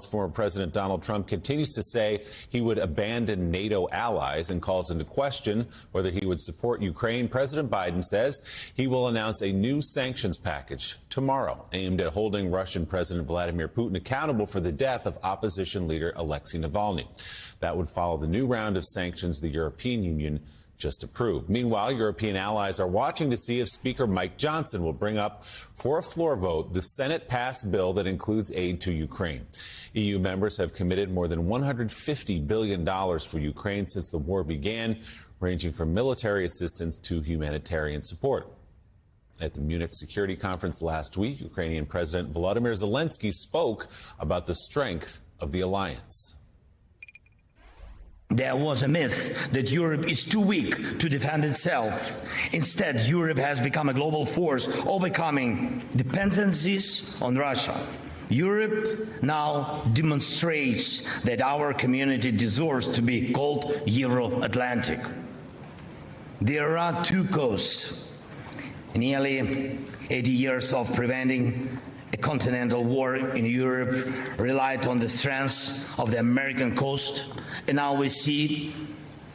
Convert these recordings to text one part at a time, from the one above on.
Former President Donald Trump continues to say he would abandon NATO allies and calls into question whether he would support Ukraine. President Biden says he will announce a new sanctions package tomorrow aimed at holding Russian President Vladimir Putin accountable for the death of opposition leader Alexei Navalny. That would follow the new round of sanctions the European Union just approved. Meanwhile, European allies are watching to see if Speaker Mike Johnson will bring up for a floor vote the Senate-passed bill that includes aid to Ukraine. EU members have committed more than $150 billion for Ukraine since the war began, ranging from military assistance to humanitarian support. At the Munich Security Conference last week, Ukrainian President Volodymyr Zelensky spoke about the strength of the alliance. There was a myth that Europe is too weak to defend itself. Instead, Europe has become a global force, overcoming dependencies on Russia. Europe now demonstrates that our community deserves to be called Euro-Atlantic. There are two coasts. Nearly 80 years of preventing a continental war in Europe relied on the strength of the American coast, and now we see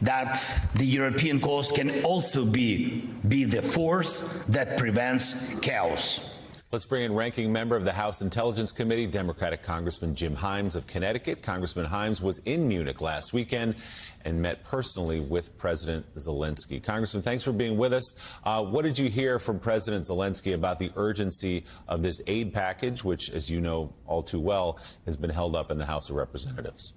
that the European coast can also be the force that prevents chaos. Let's bring in ranking member of the House Intelligence Committee, Democratic Congressman Jim Himes of Connecticut. Congressman Himes was in Munich last weekend and met personally with President Zelensky. Congressman, thanks for being with us. What did you hear from President Zelensky about the urgency of this aid package, which, as you know all too well, has been held up in the House of Representatives?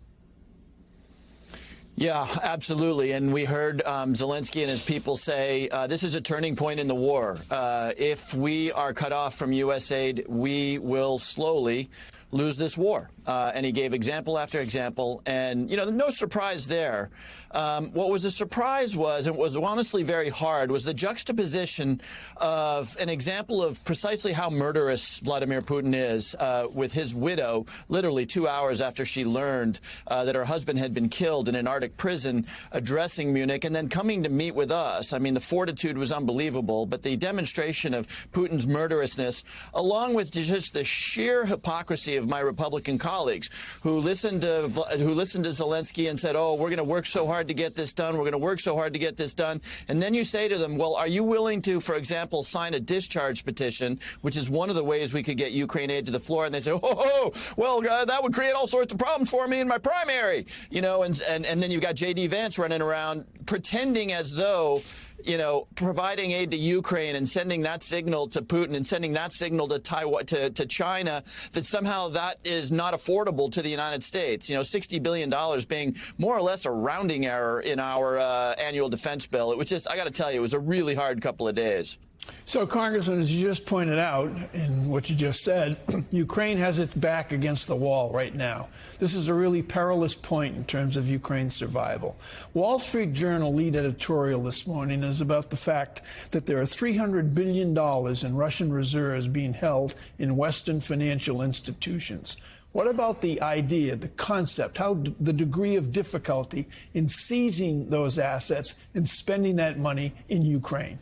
Yeah, absolutely. And we heard Zelensky and his people say this is a turning point in the war. If we are cut off from U.S. aid, we will slowly lose this war. And he gave example after example. And, you know, no surprise there. What was a surprise was, and it was honestly very hard, was the juxtaposition of an example of precisely how murderous Vladimir Putin is with his widow, literally 2 hours after she learned that her husband had been killed in an Arctic prison, addressing Munich and then coming to meet with us. I mean, the fortitude was unbelievable, but the demonstration of Putin's murderousness, along with just the sheer hypocrisy of my Republican colleagues who listened to Zelensky and said, oh, we're going to work so hard to get this done. We're going to work so hard to get this done. And then you say to them, well, are you willing to, for example, sign a discharge petition, which is one of the ways we could get Ukraine aid to the floor? And they say, well, that would create all sorts of problems for me in my primary. You know, and then you've got J.D. Vance running around pretending as though, you know, providing aid to Ukraine and sending that signal to Putin and sending that signal to Taiwan, to China, that somehow that is not affordable to the United States. You know, $60 billion being more or less a rounding error in our annual defense bill. It was just, I got to tell you, it was a really hard couple of days. So, Congressman, as you just pointed out in what you just said, Ukraine has its back against the wall right now. This is a really perilous point in terms of Ukraine's survival. Wall Street Journal lead editorial this morning is about the fact that there are $300 billion in Russian reserves being held in Western financial institutions. What about the idea, the concept, the degree of difficulty in seizing those assets and spending that money in Ukraine?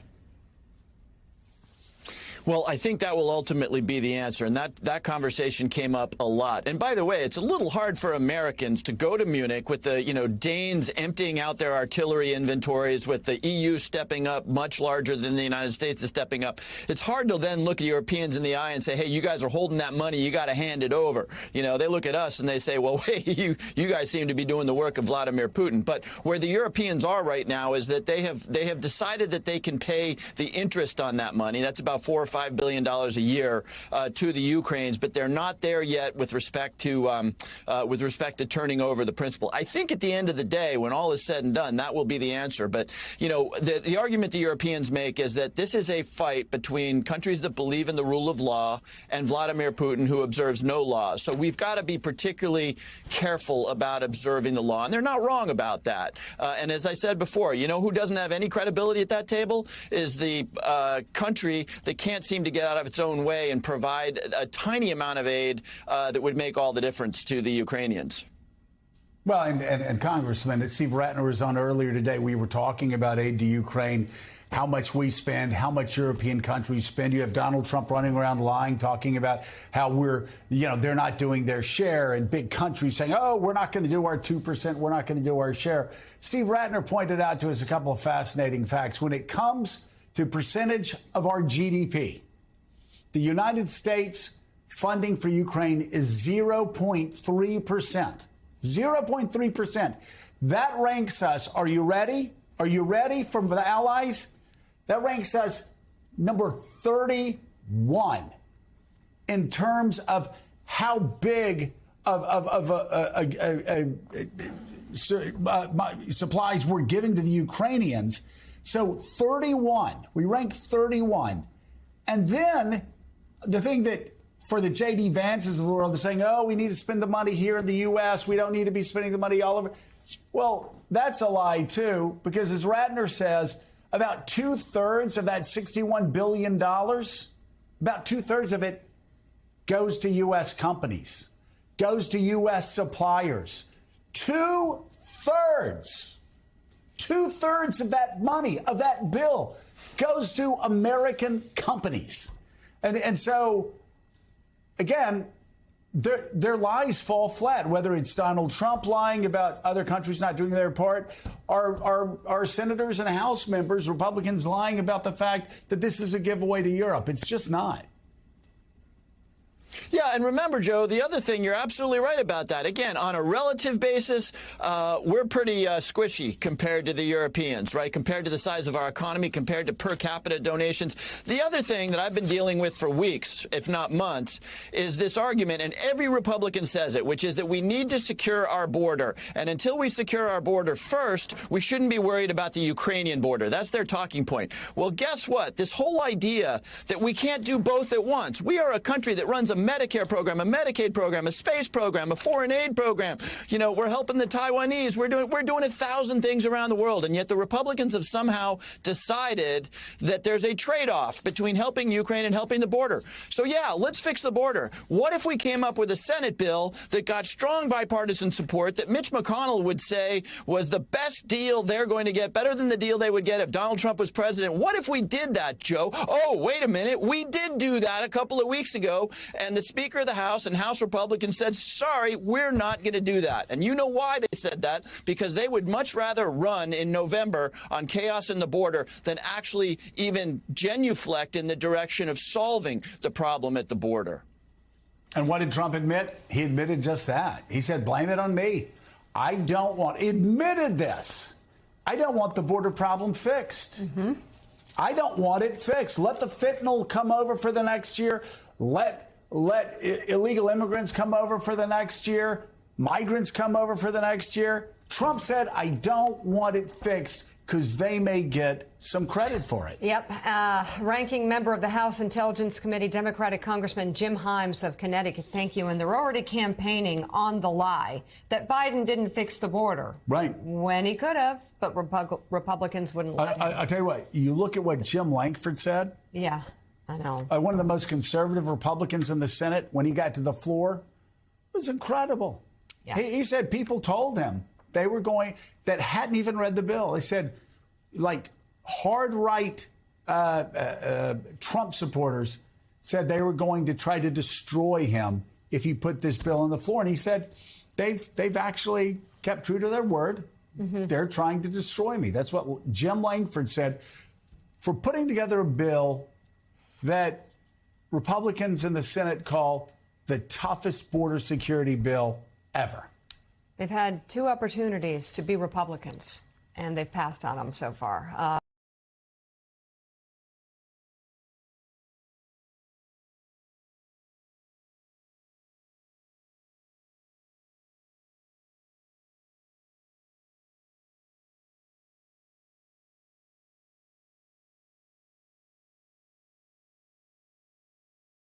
Well, I think that will ultimately be the answer, and that conversation came up a lot. And by the way, it's a little hard for Americans to go to Munich with the, you know, Danes emptying out their artillery inventories, with the EU stepping up much larger than the United States is stepping up. It's hard to then look at Europeans in the eye and say, hey, you guys are holding that money, you got to hand it over. You know, they look at us and they say, well, wait, you guys seem to be doing the work of Vladimir Putin. But where the Europeans are right now is that they have decided that they can pay the interest on that money. That's about $4 or $5 billion a year to the Ukrainians, but they're not there yet with respect to turning over the principal. I think at the end of the day, when all is said and done, that will be the answer. But, you know, the argument the Europeans make is that this is a fight between countries that believe in the rule of law and Vladimir Putin, who observes no laws. So we've got to be particularly careful about observing the law, and they're not wrong about that. And as I said before, you know who doesn't have any credibility at that table is the country that can't seem to get out of its own way and provide a tiny amount of aid that would make all the difference to the Ukrainians. Well, and Congressman, Steve Rattner was on earlier today. We were talking about aid to Ukraine. how much we spend, how much European countries spend. You have Donald Trump running around lying, talking about how they're not doing their share, and big countries saying, oh, we're not going to do our 2%, we're not going to do our share. Steve Ratner pointed out to us a couple of fascinating facts. When it comes to percentage of our GDP, the United States funding for Ukraine is 0.3%. 0.3%. That ranks us. Are you ready? Are you ready from the allies? That ranks us number 31 in terms of how big supplies we're giving to the Ukrainians. So 31. We rank 31. And then the thing that for the J.D. Vances of the world is saying, oh, we need to spend the money here in the U.S. We don't need to be spending the money all over. Well, that's a lie, too, because as Ratner says, about 2/3 of that $61 billion, about 2/3 of it goes to U.S. companies, goes to U.S. suppliers. 2/3. 2/3 of that money, of that bill, goes to American companies. And so, again, their lies fall flat, whether it's Donald Trump lying about other countries not doing their part, our senators and House members, Republicans, lying about the fact that this is a giveaway to Europe. It's just not. Yeah, and remember, Joe, the other thing, you're absolutely right about that. Again, on a relative basis, we're pretty squishy compared to the Europeans, right? Compared to the size of our economy, compared to per capita donations. The other thing that I've been dealing with for weeks, if not months, is this argument, and every Republican says it, which is that we need to secure our border. And until we secure our border first, we shouldn't be worried about the Ukrainian border. That's their talking point. Well, guess what? This whole idea that we can't do both at once. We are a country that runs a Medicare program, a Medicaid program, a space program, a foreign aid program. You know, we're helping the Taiwanese. We're doing 1,000 things around the world. And yet the Republicans have somehow decided that there's a trade-off between helping Ukraine and helping the border. So, yeah, let's fix the border. What if we came up with a Senate bill that got strong bipartisan support that Mitch McConnell would say was the best deal they're going to get, better than the deal they would get if Donald Trump was president? What if we did that, Joe? Oh, wait a minute. We did do that a couple of weeks ago. And the Speaker of the House and House Republicans said, sorry, we're not going to do that. And you know why they said that? Because they would much rather run in November on chaos in the border than actually even genuflect in the direction of solving the problem at the border. And what did Trump admit? He admitted just that. He said, blame it on me. I don't want, admitted this. I don't want the border problem fixed. Mm-hmm. I don't want it fixed. Let the fentanyl come over for the next year. Let illegal immigrants come over for the next year. Migrants come over for the next year. Trump said, I don't want it fixed because they may get some credit for it. Yep. Ranking member of the House Intelligence Committee, Democratic Congressman Jim Himes of Connecticut. Thank you. And they're already campaigning on the lie that Biden didn't fix the border. Right. When he could have, but Republicans wouldn't let him. I'll tell you what, you look at what Jim Lankford said. Yeah. I know. One of the most conservative Republicans in the Senate, when he got to the floor, it was incredible. Yeah. He said people told him they were going, that hadn't even read the bill. They said, like, hard right Trump supporters said they were going to try to destroy him if he put this bill on the floor. And he said, they've actually kept true to their word. Mm-hmm. They're trying to destroy me. That's what Jim Lankford said for putting together a bill that Republicans in the Senate call the toughest border security bill ever. They've had two opportunities to be Republicans, and they've passed on them so far.